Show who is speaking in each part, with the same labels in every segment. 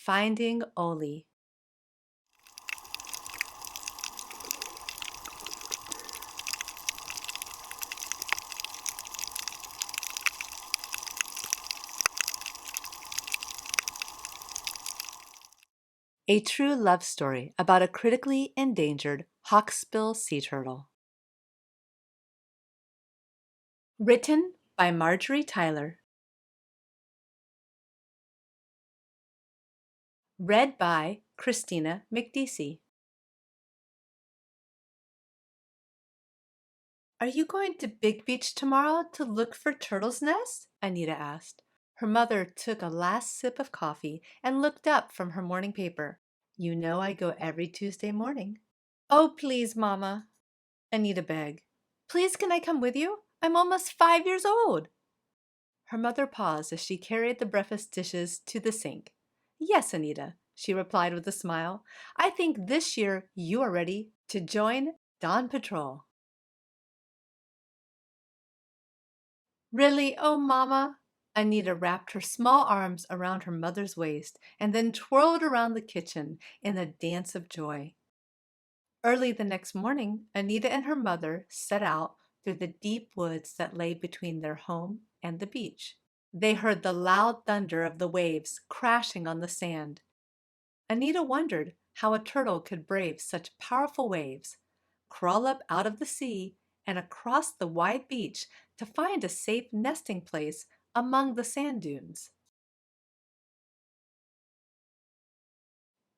Speaker 1: Finding ʻOli. A true love story about a critically endangered hawksbill sea turtle. Written by Marjorie Tyler. Read by Kristina Mekdeci. Are you going to Big Beach tomorrow to look for turtles' nests? Anita asked. Her mother took a last sip of coffee and looked up from her morning paper. You know I go every Tuesday morning. Oh, please, Mama, Anita begged. Please, can I come with you? I'm almost 5 years old. Her mother paused as she carried the breakfast dishes to the sink. Yes, Anita, she replied with a smile. I think this year you are ready to join Dawn Patrol. Really? Oh, Mama? Anita wrapped her small arms around her mother's waist and then twirled around the kitchen in a dance of joy. Early the next morning, Anita and her mother set out through the deep woods that lay between their home and the beach. They heard the loud thunder of the waves crashing on the sand. Anita wondered how a turtle could brave such powerful waves, crawl up out of the sea, and across the wide beach to find a safe nesting place among the sand dunes.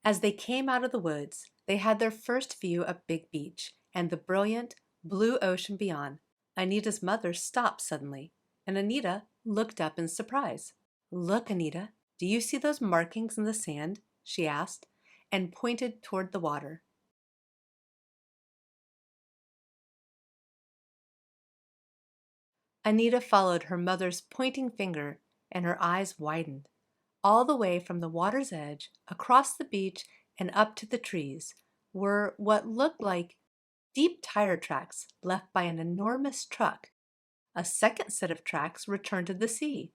Speaker 1: As they came out of the woods, they had their first view of Big Beach and the brilliant blue ocean beyond. Anita's mother stopped suddenly, and Anita looked up in surprise. Look, Anita, do you see those markings in the sand? She asked, and pointed toward the water. Anita followed her mother's pointing finger, and her eyes widened. All the way from the water's edge, across the beach, and up to the trees were what looked like deep tire tracks left by an enormous truck. A second set of tracks returned to the sea.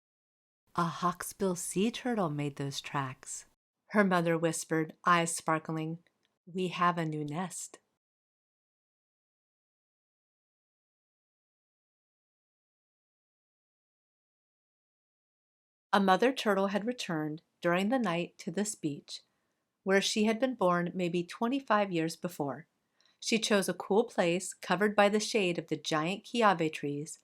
Speaker 1: A hawksbill sea turtle made those tracks, her mother whispered, eyes sparkling. We have a new nest. A mother turtle had returned during the night to this beach, where she had been born maybe 25 years before. She chose a cool place covered by the shade of the giant kiawe trees,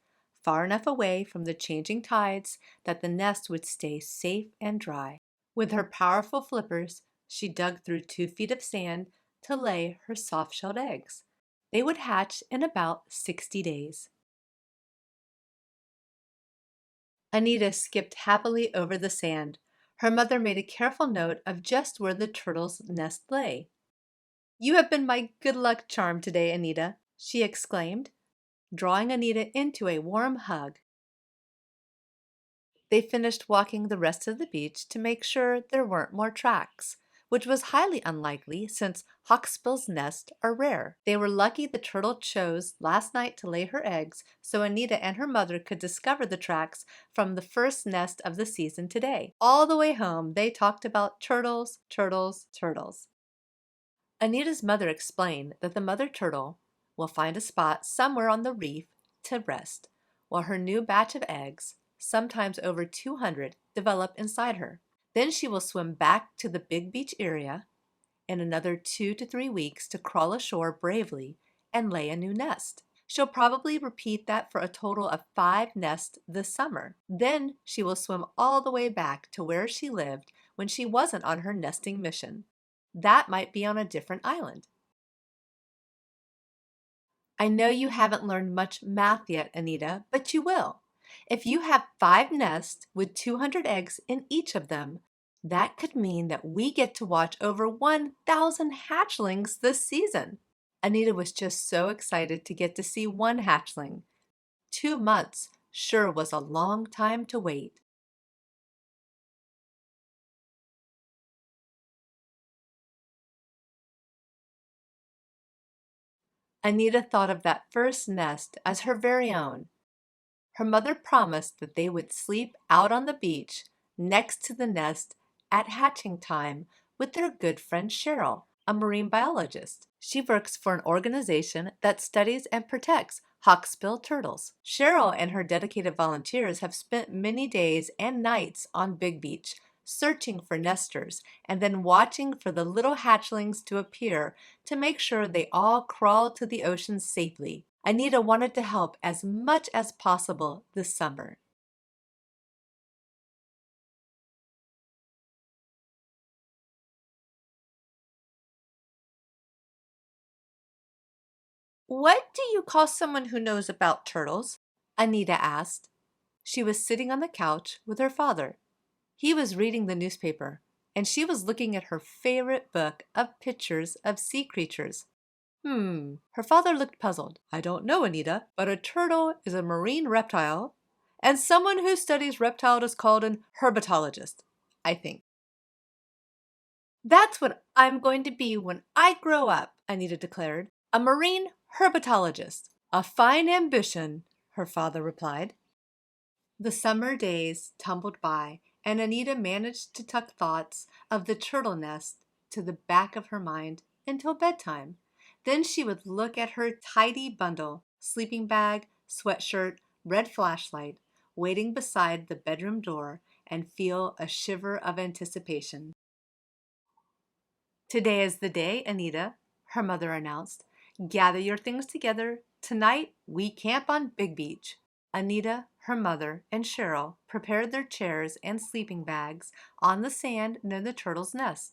Speaker 1: far enough away from the changing tides that the nest would stay safe and dry. With her powerful flippers, she dug through 2 feet of sand to lay her soft-shelled eggs. They would hatch in about 60 days. Anita skipped happily over the sand. Her mother made a careful note of just where the turtle's nest lay. You have been my good luck charm today, Anita, she exclaimed, drawing Anita into a warm hug. They finished walking the rest of the beach to make sure there weren't more tracks, which was highly unlikely since hawksbills' nests are rare. They were lucky the turtle chose last night to lay her eggs so Anita and her mother could discover the tracks from the first nest of the season today. All the way home, they talked about turtles, turtles, turtles. Anita's mother explained that the mother turtle will find a spot somewhere on the reef to rest, while her new batch of eggs, sometimes over 200, develop inside her. Then she will swim back to the Big Beach area in another 2 to 3 weeks to crawl ashore bravely and lay a new nest. She'll probably repeat that for a total of 5 nests this summer. Then she will swim all the way back to where she lived when she wasn't on her nesting mission. That might be on a different island. I know you haven't learned much math yet, Anita, but you will. If you have 5 nests with 200 eggs in each of them, that could mean that we get to watch over 1,000 hatchlings this season. Anita was just so excited to get to see one hatchling. 2 months sure was a long time to wait. Anita thought of that first nest as her very own. Her mother promised that they would sleep out on the beach next to the nest at hatching time with their good friend Cheryl, a marine biologist. She works for an organization that studies and protects hawksbill turtles. Cheryl and her dedicated volunteers have spent many days and nights on Big Beach searching for nesters and then watching for the little hatchlings to appear to make sure they all crawl to the ocean safely. Anita wanted to help as much as possible this summer. What do you call someone who knows about turtles? Anita asked. She was sitting on the couch with her father. He was reading the newspaper, and she was looking at her favorite book of pictures of sea creatures. Her father looked puzzled. I don't know, Anita, but a turtle is a marine reptile, and someone who studies reptiles is called an herpetologist, I think. That's what I'm going to be when I grow up, Anita declared. A marine herpetologist. A fine ambition, her father replied. The summer days tumbled by, and Anita managed to tuck thoughts of the turtle nest to the back of her mind until bedtime. Then she would look at her tidy bundle, sleeping bag, sweatshirt, red flashlight, waiting beside the bedroom door and feel a shiver of anticipation. Today is the day, Anita, her mother announced. Gather your things together. Tonight, we camp on Big Beach. Anita, her mother, and Cheryl prepared their chairs and sleeping bags on the sand near the turtle's nest.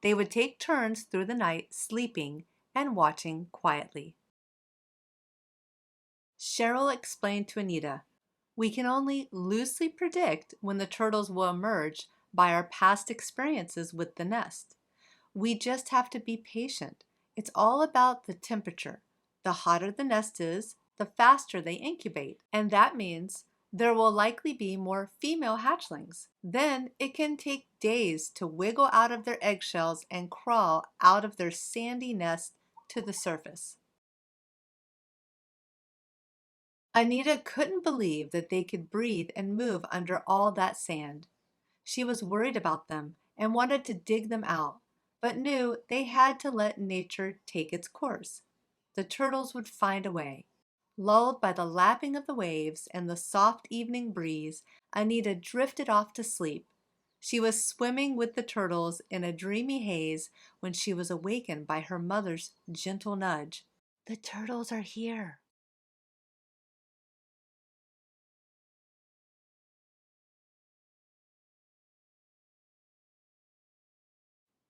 Speaker 1: They would take turns through the night sleeping and watching quietly. Cheryl explained to Anita, we can only loosely predict when the turtles will emerge by our past experiences with the nest. We just have to be patient. It's all about the temperature. The hotter the nest is, the faster they incubate, and that means there will likely be more female hatchlings. Then it can take days to wiggle out of their eggshells and crawl out of their sandy nest to the surface. Anita couldn't believe that they could breathe and move under all that sand. She was worried about them and wanted to dig them out, but knew they had to let nature take its course. The turtles would find a way. Lulled by the lapping of the waves and the soft evening breeze, Anita drifted off to sleep. She was swimming with the turtles in a dreamy haze when she was awakened by her mother's gentle nudge. The turtles are here.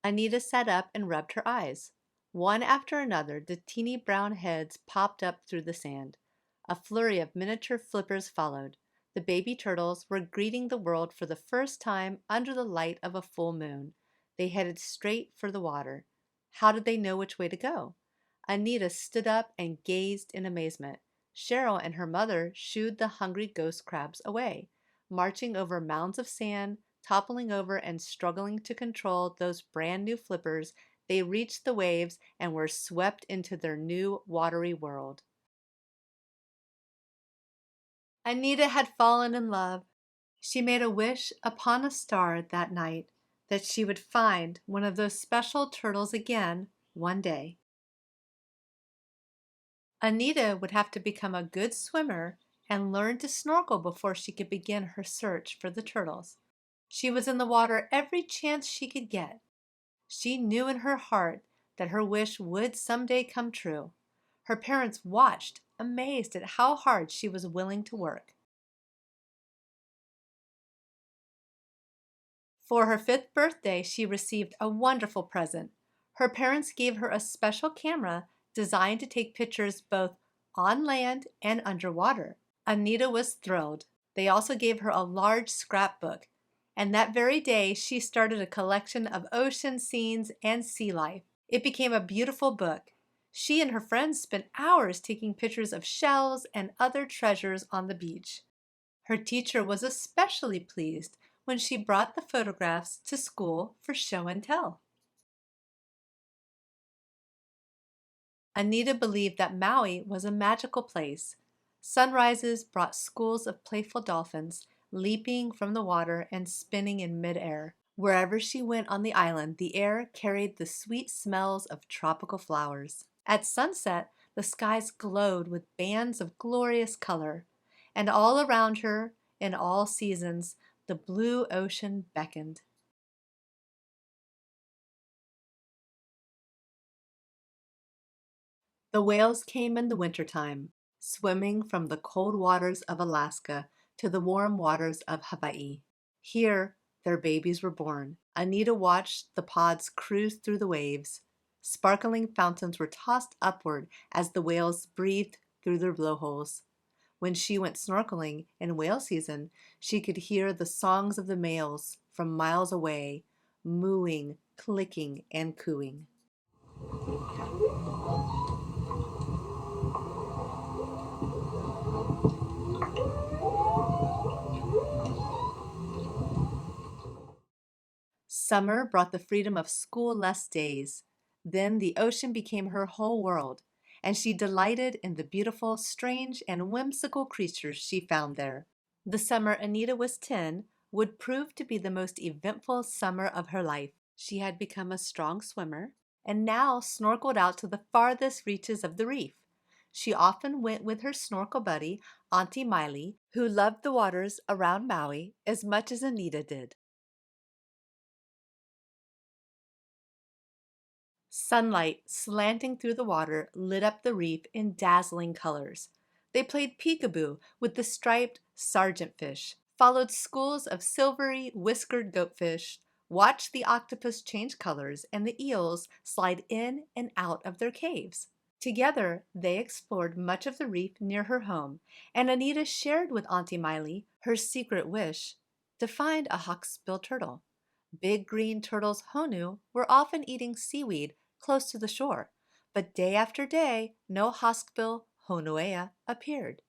Speaker 1: Anita sat up and rubbed her eyes. One after another, the teeny brown heads popped up through the sand. A flurry of miniature flippers followed. The baby turtles were greeting the world for the first time under the light of a full moon. They headed straight for the water. How did they know which way to go? Anita stood up and gazed in amazement. Cheryl and her mother shooed the hungry ghost crabs away, marching over mounds of sand, toppling over and struggling to control those brand new flippers. They reached the waves and were swept into their new watery world. Anita had fallen in love. She made a wish upon a star that night that she would find one of those special turtles again one day. Anita would have to become a good swimmer and learn to snorkel before she could begin her search for the turtles. She was in the water every chance she could get. She knew in her heart that her wish would someday come true. Her parents watched, amazed at how hard she was willing to work. For her 5th birthday, she received a wonderful present. Her parents gave her a special camera designed to take pictures both on land and underwater. Anita was thrilled. They also gave her a large scrapbook, and that very day she started a collection of ocean scenes and sea life. It became a beautiful book. She and her friends spent hours taking pictures of shells and other treasures on the beach. Her teacher was especially pleased when she brought the photographs to school for show and tell. Anita believed that Maui was a magical place. Sunrises brought schools of playful dolphins, leaping from the water and spinning in midair. Wherever she went on the island, the air carried the sweet smells of tropical flowers. At sunset, the skies glowed with bands of glorious color, and all around her, in all seasons, the blue ocean beckoned. The whales came in the wintertime, swimming from the cold waters of Alaska to the warm waters of Hawaii. Here, their babies were born. Anita watched the pods cruise through the waves. Sparkling fountains were tossed upward as the whales breathed through their blowholes. When she went snorkeling in whale season, she could hear the songs of the males from miles away, mooing, clicking, and cooing. Summer brought the freedom of school-less days. Then the ocean became her whole world, and she delighted in the beautiful, strange, and whimsical creatures she found there. The summer Anita was 10 would prove to be the most eventful summer of her life. She had become a strong swimmer and now snorkeled out to the farthest reaches of the reef. She often went with her snorkel buddy, Auntie Miley, who loved the waters around Maui as much as Anita did. Sunlight slanting through the water lit up the reef in dazzling colors. They played peekaboo with the striped sergeant fish, followed schools of silvery, whiskered goatfish, watched the octopus change colors and the eels slide in and out of their caves. Together, they explored much of the reef near her home, and Anita shared with Auntie Miley her secret wish to find a hawksbill turtle. Big green turtles Honu were often eating seaweed close to the shore, but day after day, no hawksbill Honuea appeared.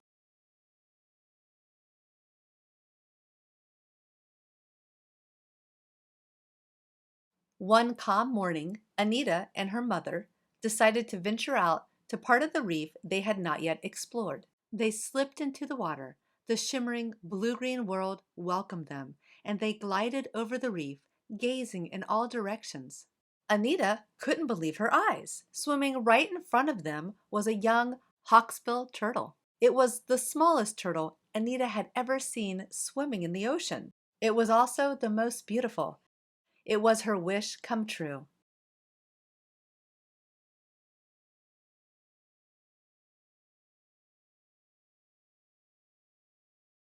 Speaker 1: One calm morning, Anita and her mother decided to venture out to part of the reef they had not yet explored. They slipped into the water. The shimmering blue-green world welcomed them, and they glided over the reef, gazing in all directions. Anita couldn't believe her eyes. Swimming right in front of them was a young hawksbill turtle. It was the smallest turtle Anita had ever seen swimming in the ocean. It was also the most beautiful. It was her wish come true.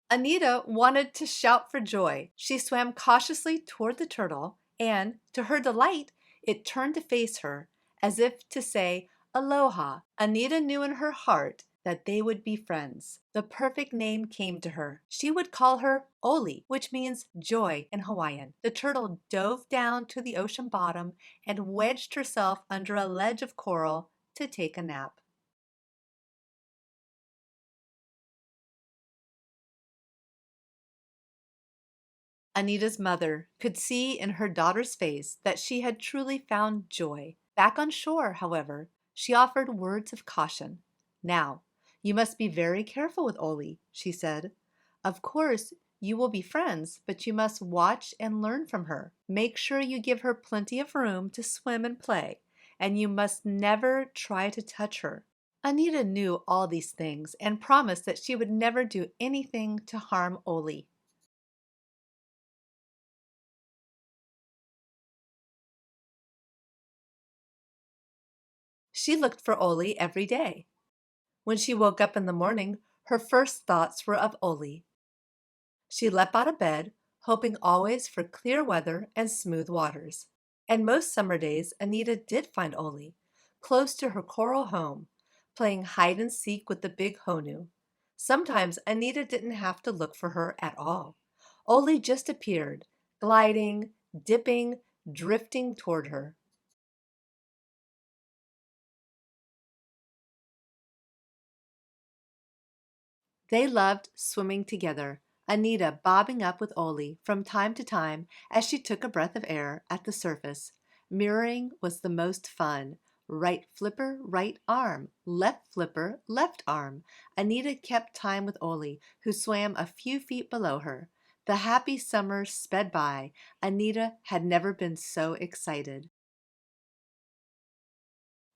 Speaker 1: Anita wanted to shout for joy. She swam cautiously toward the turtle, and, to her delight, it turned to face her, as if to say, Aloha. Anita knew in her heart that they would be friends. The perfect name came to her. She would call her ʻOli, which means joy in Hawaiian. The turtle dove down to the ocean bottom and wedged herself under a ledge of coral to take a nap. Anita's mother could see in her daughter's face that she had truly found joy. Back on shore, however, she offered words of caution. Now, you must be very careful with ʻOli, she said. Of course, you will be friends, but you must watch and learn from her. Make sure you give her plenty of room to swim and play, and you must never try to touch her. Anita knew all these things and promised that she would never do anything to harm ʻOli. She looked for ʻOli every day. When she woke up in the morning, her first thoughts were of ʻOli. She leapt out of bed, hoping always for clear weather and smooth waters. And most summer days, Anita did find ʻOli, close to her coral home, playing hide and seek with the big Honu. Sometimes Anita didn't have to look for her at all. ʻOli just appeared, gliding, dipping, drifting toward her. They loved swimming together, Anita bobbing up with ʻOli from time to time as she took a breath of air at the surface. Mirroring was the most fun. Right flipper, right arm. Left flipper, left arm. Anita kept time with ʻOli, who swam a few feet below her. The happy summer sped by. Anita had never been so excited.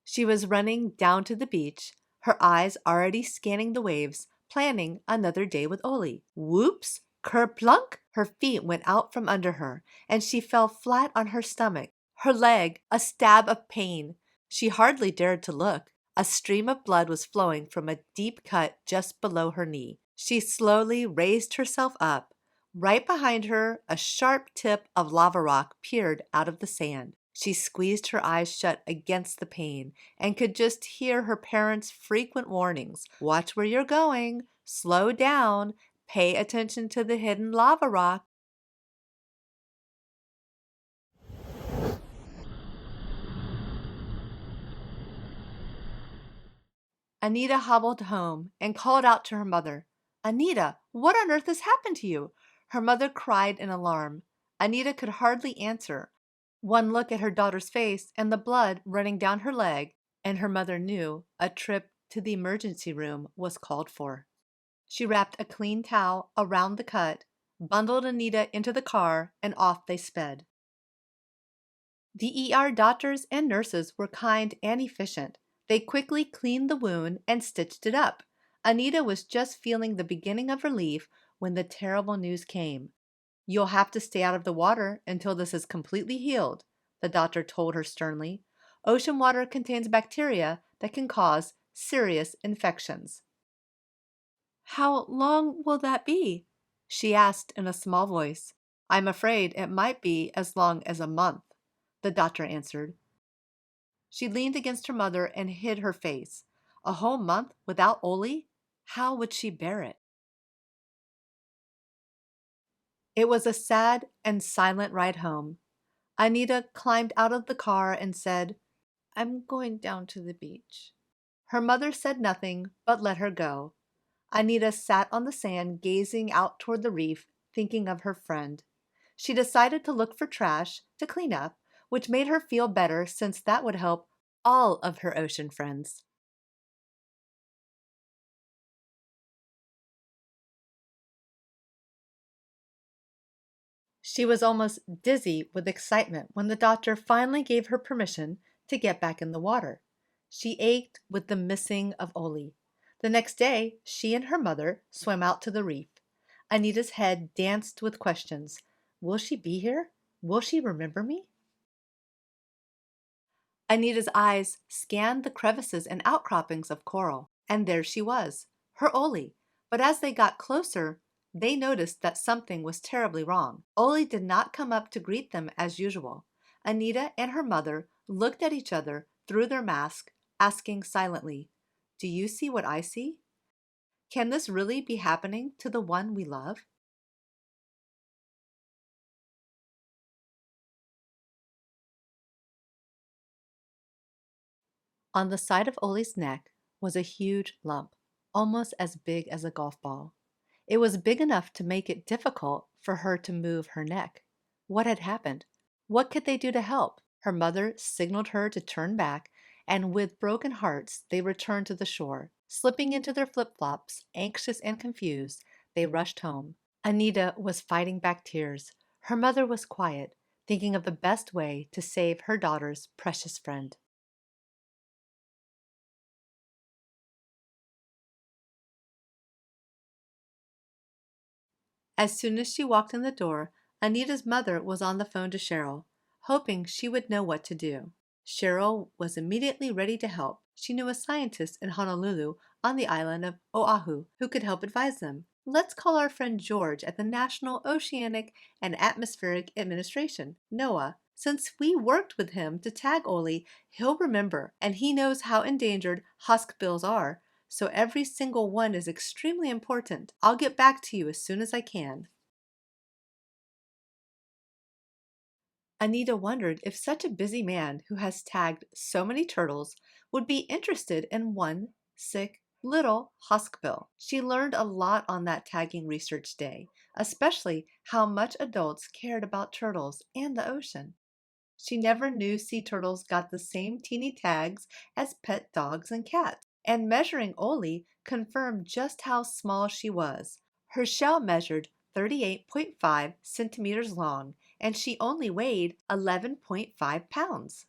Speaker 1: She was running down to the beach, her eyes already scanning the waves, planning another day with ʻOli. Whoops! Kerplunk! Her feet went out from under her, and she fell flat on her stomach, her leg a stab of pain. She hardly dared to look. A stream of blood was flowing from a deep cut just below her knee. She slowly raised herself up. Right behind her, a sharp tip of lava rock peered out of the sand. She squeezed her eyes shut against the pain and could just hear her parents' frequent warnings. Watch where you're going. Slow down. Pay attention to the hidden lava rock. Anita hobbled home and called out to her mother. Anita, what on earth has happened to you? Her mother cried in alarm. Anita could hardly answer. One look at her daughter's face and the blood running down her leg, and her mother knew a trip to the emergency room was called for. She wrapped a clean towel around the cut, bundled Anita into the car, and off they sped. The ER doctors and nurses were kind and efficient. They quickly cleaned the wound and stitched it up. Anita was just feeling the beginning of relief when the terrible news came. You'll have to stay out of the water until this is completely healed, the doctor told her sternly. Ocean water contains bacteria that can cause serious infections. How long will that be? She asked in a small voice. I'm afraid it might be as long as a month, the doctor answered. She leaned against her mother and hid her face. A whole month without ʻOli? How would she bear it? It was a sad and silent ride home. Anita climbed out of the car and said, I'm going down to the beach. Her mother said nothing but let her go. Anita sat on the sand gazing out toward the reef, thinking of her friend. She decided to look for trash to clean up, which made her feel better since that would help all of her ocean friends. She was almost dizzy with excitement when the doctor finally gave her permission to get back in the water. She ached with the missing of ʻOli. The next day, she and her mother swam out to the reef. Anita's head danced with questions. Will she be here? Will she remember me? Anita's eyes scanned the crevices and outcroppings of coral, and there she was, her ʻOli. But as they got closer, they noticed that something was terribly wrong. ʻOli did not come up to greet them as usual. Anita and her mother looked at each other through their mask, asking silently, Do you see what I see? Can this really be happening to the one we love? On the side of ʻOli's neck was a huge lump, almost as big as a golf ball. It was big enough to make it difficult for her to move her neck. What had happened? What could they do to help? Her mother signaled her to turn back, and with broken hearts, they returned to the shore. Slipping into their flip-flops, anxious and confused, they rushed home. Anita was fighting back tears. Her mother was quiet, thinking of the best way to save her daughter's precious friend. As soon as she walked in the door, Anita's mother was on the phone to Cheryl, hoping she would know what to do. Cheryl was immediately ready to help. She knew a scientist in Honolulu on the island of Oahu who could help advise them. Let's call our friend George at the National Oceanic and Atmospheric Administration, NOAA. Since we worked with him to tag ʻOli, he'll remember, and he knows how endangered hawksbills are, so every single one is extremely important. I'll get back to you as soon as I can. Anita wondered if such a busy man who has tagged so many turtles would be interested in one sick little hawksbill. She learned a lot on that tagging research day, especially how much adults cared about turtles and the ocean. She never knew sea turtles got the same teeny tags as pet dogs and cats, and measuring ʻOli confirmed just how small she was. Her shell measured 38.5 centimeters long, and she only weighed 11.5 pounds.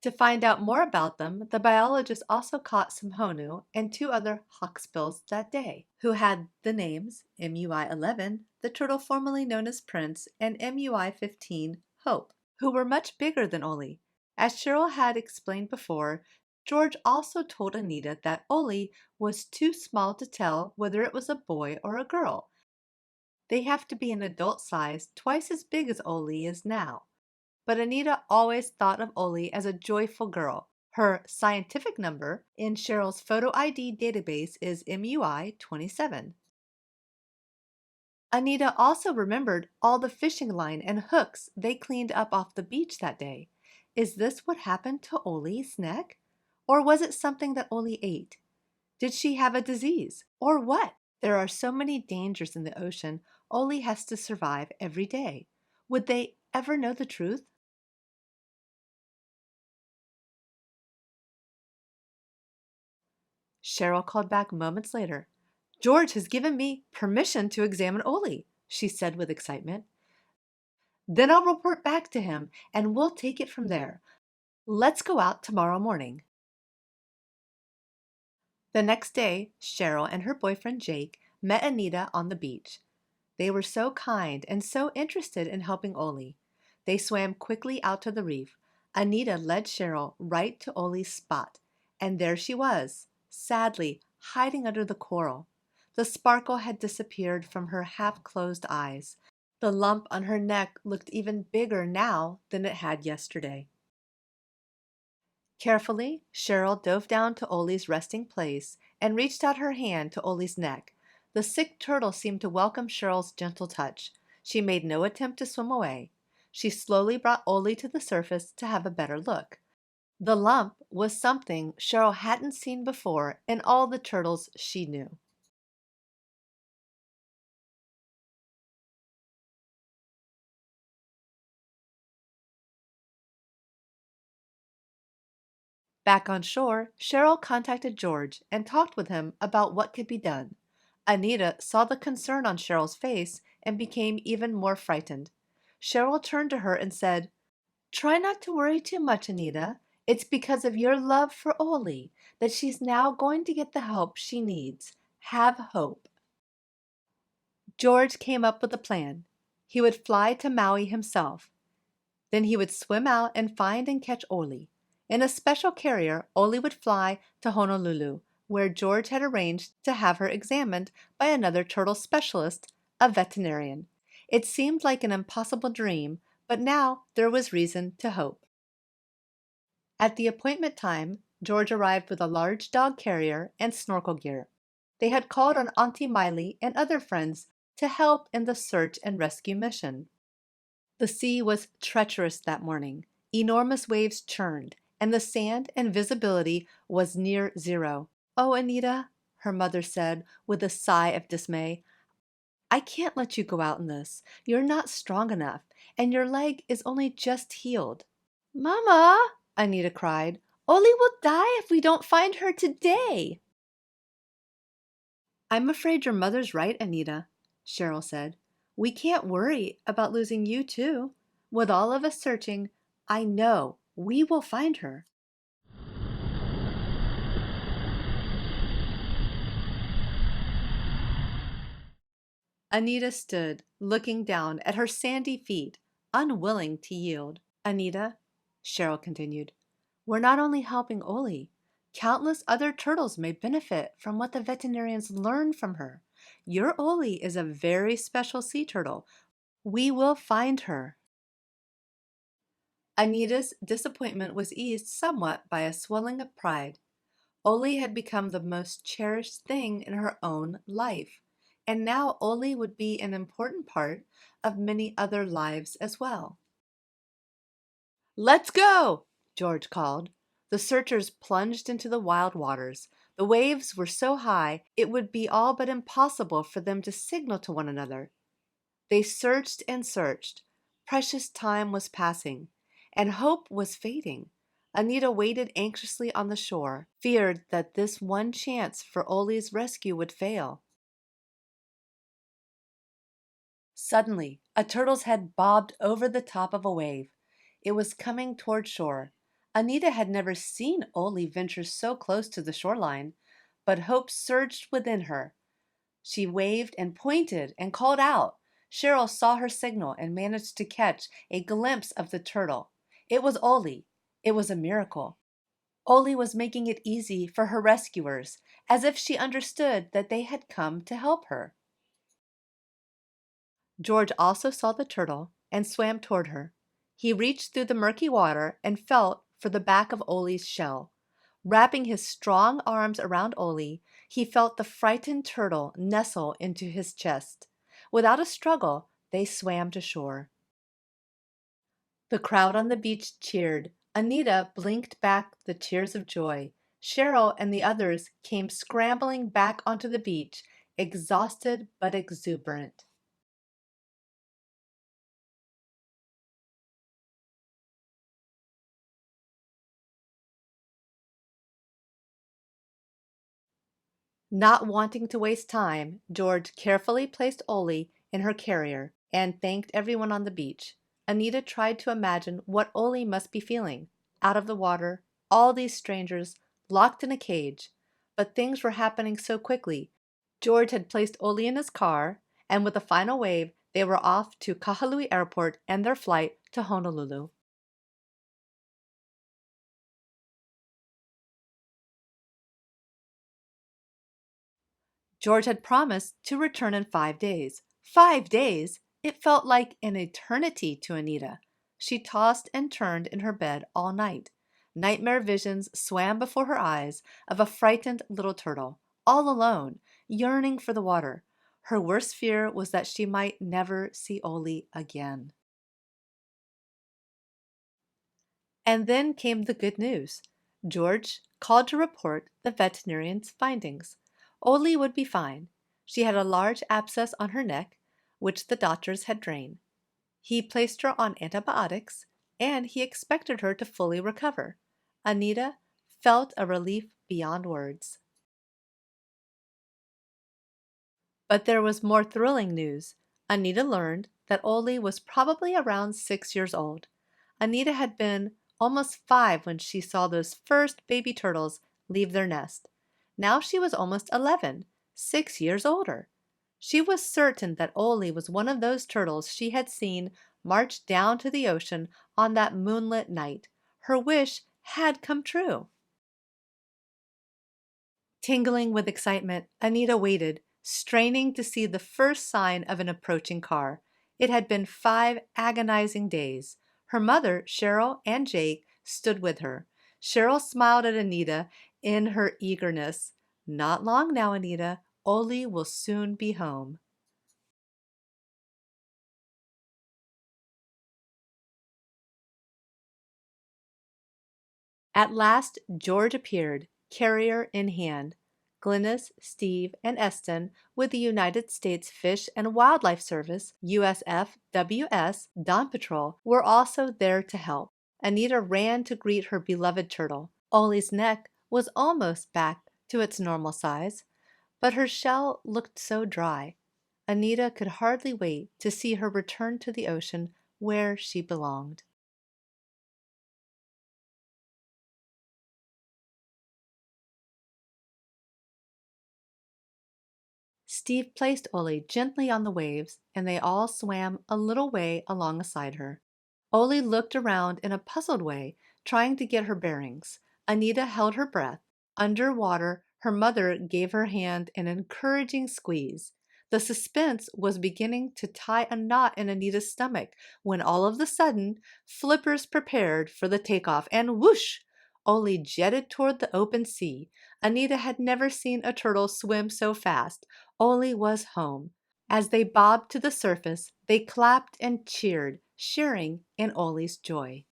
Speaker 1: To find out more about them, the biologist also caught some honu and two other hawksbills that day, who had the names MUI-11, the turtle formerly known as Prince, and MUI-15, Hope, who were much bigger than ʻOli. As Cheryl had explained before, George also told Anita that ʻOli was too small to tell whether it was a boy or a girl. They have to be an adult size, twice as big as ʻOli is now. But Anita always thought of ʻOli as a joyful girl. Her scientific number in Cheryl's photo ID database is MUI 27. Anita also remembered all the fishing line and hooks they cleaned up off the beach that day. Is this what happened to ʻOli's neck? Or was it something that ʻOli ate? Did she have a disease? Or what? There are so many dangers in the ocean, ʻOli has to survive every day. Would they ever know the truth? Cheryl called back moments later. George has given me permission to examine ʻOli, she said with excitement. Then I'll report back to him and we'll take it from there. Let's go out tomorrow morning. The next day, Cheryl and her boyfriend Jake met Anita on the beach. They were so kind and so interested in helping ʻOli. They swam quickly out to the reef. Anita led Cheryl right to ʻOli's spot, and there she was, sadly hiding under the coral. The sparkle had disappeared from her half-closed eyes. The lump on her neck looked even bigger now than it had yesterday. Carefully, Cheryl dove down to ʻOli's resting place and reached out her hand to ʻOli's neck. The sick turtle seemed to welcome Cheryl's gentle touch. She made no attempt to swim away. She slowly brought ʻOli to the surface to have a better look. The lump was something Cheryl hadn't seen before in all the turtles she knew. Back on shore, Cheryl contacted George and talked with him about what could be done. Anita saw the concern on Cheryl's face and became even more frightened. Cheryl turned to her and said, "Try not to worry too much, Anita. It's because of your love for ʻOli that she's now going to get the help she needs. Have hope." George came up with a plan. He would fly to Maui himself. Then he would swim out and find and catch ʻOli. In a special carrier, ʻOli would fly to Honolulu, where George had arranged to have her examined by another turtle specialist, a veterinarian. It seemed like an impossible dream, but now there was reason to hope. At the appointment time, George arrived with a large dog carrier and snorkel gear. They had called on Auntie Miley and other friends to help in the search and rescue mission. The sea was treacherous that morning. Enormous waves churned, and the sand and visibility was near zero. "Oh, Anita," her mother said with a sigh of dismay, "I can't let you go out in this. You're not strong enough, and your leg is only just healed." "Mama," Anita cried, "ʻOli will die if we don't find her today." "I'm afraid your mother's right, Anita," Cheryl said. "We can't worry about losing you too. With all of us searching, I know we will find her." Anita stood, looking down at her sandy feet, unwilling to yield. "Anita," Cheryl continued, "we're not only helping ʻOli. Countless other turtles may benefit from what the veterinarians learned from her. Your ʻOli is a very special sea turtle. We will find her." Anita's disappointment was eased somewhat by a swelling of pride. ʻOli had become the most cherished thing in her own life, and now ʻOli would be an important part of many other lives as well. "Let's go!" George called. The searchers plunged into the wild waters. The waves were so high it would be all but impossible for them to signal to one another. They searched and searched. Precious time was passing, and hope was fading. Anita waited anxiously on the shore, feared that this one chance for ʻOli's rescue would fail. Suddenly, a turtle's head bobbed over the top of a wave. It was coming toward shore. Anita had never seen ʻOli venture so close to the shoreline, but hope surged within her. She waved and pointed and called out. Cheryl saw her signal and managed to catch a glimpse of the turtle. It was ʻOli. It was a miracle. ʻOli was making it easy for her rescuers, as if she understood that they had come to help her. George also saw the turtle and swam toward her. He reached through the murky water and felt for the back of ʻOli's shell. Wrapping his strong arms around ʻOli, he felt the frightened turtle nestle into his chest. Without a struggle, they swam to shore. The crowd on the beach cheered. Anita blinked back the tears of joy. Cheryl and the others came scrambling back onto the beach, exhausted but exuberant. Not wanting to waste time, George carefully placed ʻOli in her carrier and thanked everyone on the beach. Anita tried to imagine what ʻOli must be feeling. Out of the water, all these strangers, locked in a cage. But things were happening so quickly. George had placed ʻOli in his car, and with a final wave, they were off to Kahului Airport and their flight to Honolulu. George had promised to return in 5 days. 5 days! It felt like an eternity to Anita. She tossed and turned in her bed all night. Nightmare visions swam before her eyes of a frightened little turtle, all alone, yearning for the water. Her worst fear was that she might never see ʻOli again. And then came the good news. George called to report the veterinarian's findings. ʻOli would be fine. She had a large abscess on her neck, which the doctors had drained. He placed her on antibiotics, and he expected her to fully recover. Anita felt a relief beyond words. But there was more thrilling news. Anita learned that ʻOli was probably around 6 years old. Anita had been almost 5 when she saw those first baby turtles leave their nest. Now she was almost 11, 6 years older. She was certain that ʻOli was one of those turtles she had seen march down to the ocean on that moonlit night. Her wish had come true. Tingling with excitement, Anita waited, straining to see the first sign of an approaching car. It had been 5 agonizing days. Her mother, Cheryl, and Jake stood with her. Cheryl smiled at Anita in her eagerness. Not long now, Anita. ʻOli will soon be home. At last, George appeared, carrier in hand. Glynis, Steve, and Eston, with the United States Fish and Wildlife Service, USFWS, Dawn Patrol, were also there to help. Anita ran to greet her beloved turtle. ʻOli's neck was almost back to its normal size, but her shell looked so dry. Anita could hardly wait to see her return to the ocean where she belonged. Steve placed ʻOli gently on the waves, and they all swam a little way alongside her. ʻOli looked around in a puzzled way, trying to get her bearings. Anita held her breath. Underwater, her mother gave her hand an encouraging squeeze. The suspense was beginning to tie a knot in Anita's stomach when all of a sudden, flippers prepared for the takeoff, and whoosh! ʻOli jetted toward the open sea. Anita had never seen a turtle swim so fast. ʻOli was home. As they bobbed to the surface, they clapped and cheered, sharing in ʻOli's joy.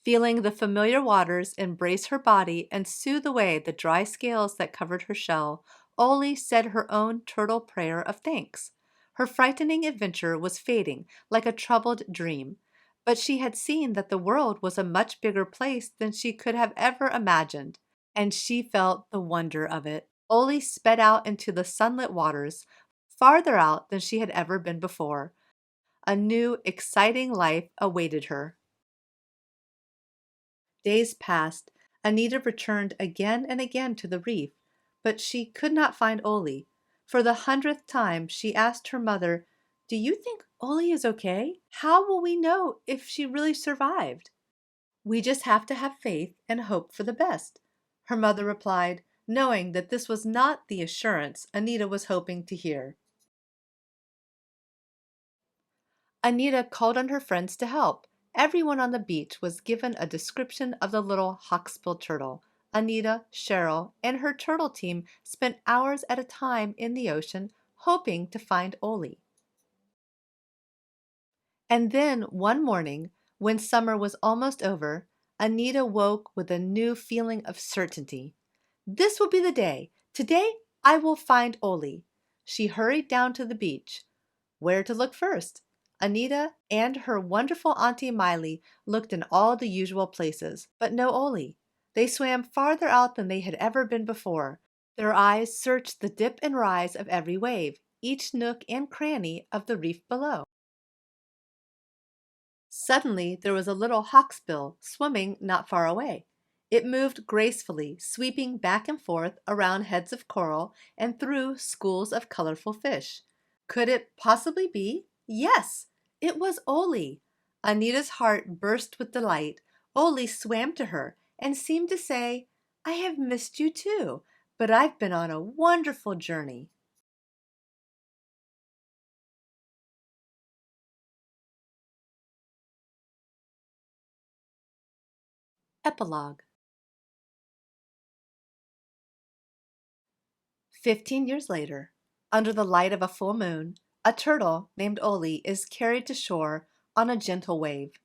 Speaker 1: Feeling the familiar waters embrace her body and soothe away the dry scales that covered her shell, ʻOli said her own turtle prayer of thanks. Her frightening adventure was fading like a troubled dream, but she had seen that the world was a much bigger place than she could have ever imagined, and she felt the wonder of it. ʻOli sped out into the sunlit waters, farther out than she had ever been before. A new, exciting life awaited her. Days passed. Anita returned again and again to the reef, but she could not find ʻOli. For the 100th time, she asked her mother, "Do you think ʻOli is okay? How will we know if she really survived?" "We just have to have faith and hope for the best," her mother replied, knowing that this was not the assurance Anita was hoping to hear. Anita called on her friends to help. Everyone on the beach was given a description of the little hawksbill turtle. Anita, Cheryl, and her turtle team spent hours at a time in the ocean hoping to find ʻOli. And then one morning, when summer was almost over, Anita woke with a new feeling of certainty. "This will be the day. Today I will find ʻOli." She hurried down to the beach. Where to look first? Anita and her wonderful Auntie Miley looked in all the usual places, but no ʻOli. They swam farther out than they had ever been before. Their eyes searched the dip and rise of every wave, each nook and cranny of the reef below. Suddenly there was a little hawksbill swimming not far away. It moved gracefully, sweeping back and forth around heads of coral and through schools of colorful fish. Could it possibly be? Yes, it was ʻOli. Anita's heart burst with delight. ʻOli swam to her and seemed to say, "I have missed you too, but I've been on a wonderful journey." Epilogue. 15 years later, under the light of a full moon, a turtle named ʻOli is carried to shore on a gentle wave.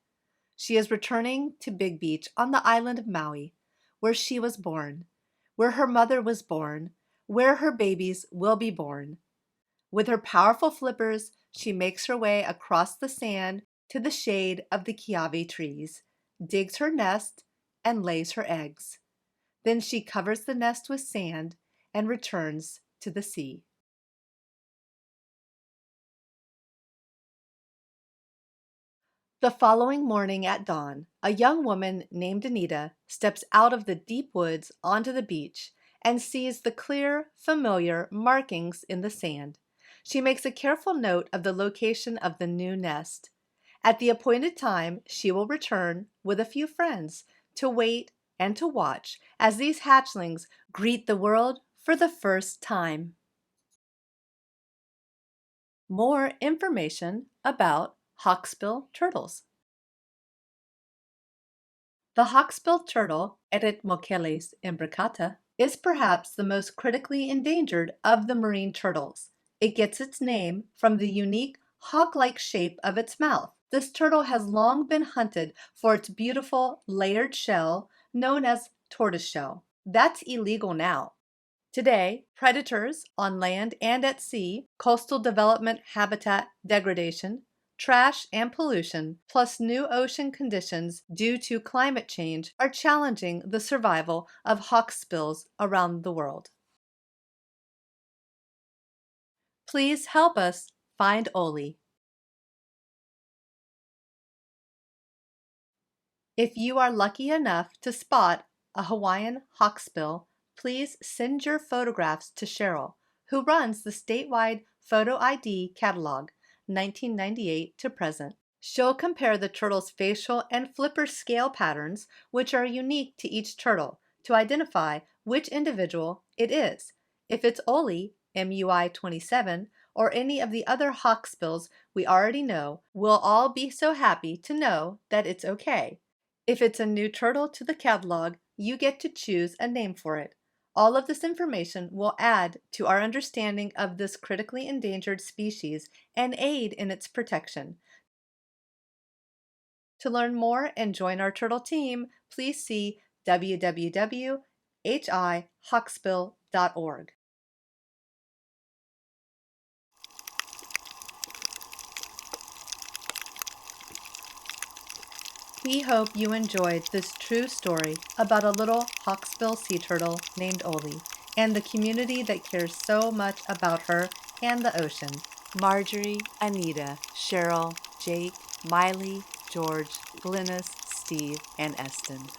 Speaker 1: She is returning to Big Beach on the island of Maui, where she was born, where her mother was born, where her babies will be born. With her powerful flippers, she makes her way across the sand to the shade of the kiawe trees, digs her nest, and lays her eggs. Then she covers the nest with sand and returns to the sea. The following morning at dawn, a young woman named Anita steps out of the deep woods onto the beach and sees the clear, familiar markings in the sand. She makes a careful note of the location of the new nest. At the appointed time, she will return with a few friends to wait and to watch as these hatchlings greet the world for the first time. More information about hawksbill turtles. The hawksbill turtle, Eretmocheles imbricata, is perhaps the most critically endangered of the marine turtles. It gets its name from the unique hawk-like shape of its mouth. This turtle has long been hunted for its beautiful layered shell known as tortoiseshell. That's illegal now. Today, predators on land and at sea, coastal development, habitat degradation, trash and pollution, plus new ocean conditions due to climate change are challenging the survival of hawksbills around the world. Please help us find ʻOli. If you are lucky enough to spot a Hawaiian hawksbill, please send your photographs to Cheryl, who runs the statewide Photo ID catalog, 1998 to present. She'll compare the turtle's facial and flipper scale patterns, which are unique to each turtle, to identify which individual it is. If it's ʻOli, MUI 27, or any of the other hawksbills we already know, we'll all be so happy to know that it's okay. If it's a new turtle to the catalog, you get to choose a name for it. All of this information will add to our understanding of this critically endangered species and aid in its protection. To learn more and join our turtle team, please see www.hihawksbill.org. We hope you enjoyed this true story about a little hawksbill sea turtle named ʻOli and the community that cares so much about her and the ocean. Marjorie, Anita, Cheryl, Jake, Miley, George, Glynis, Steve, and Eston.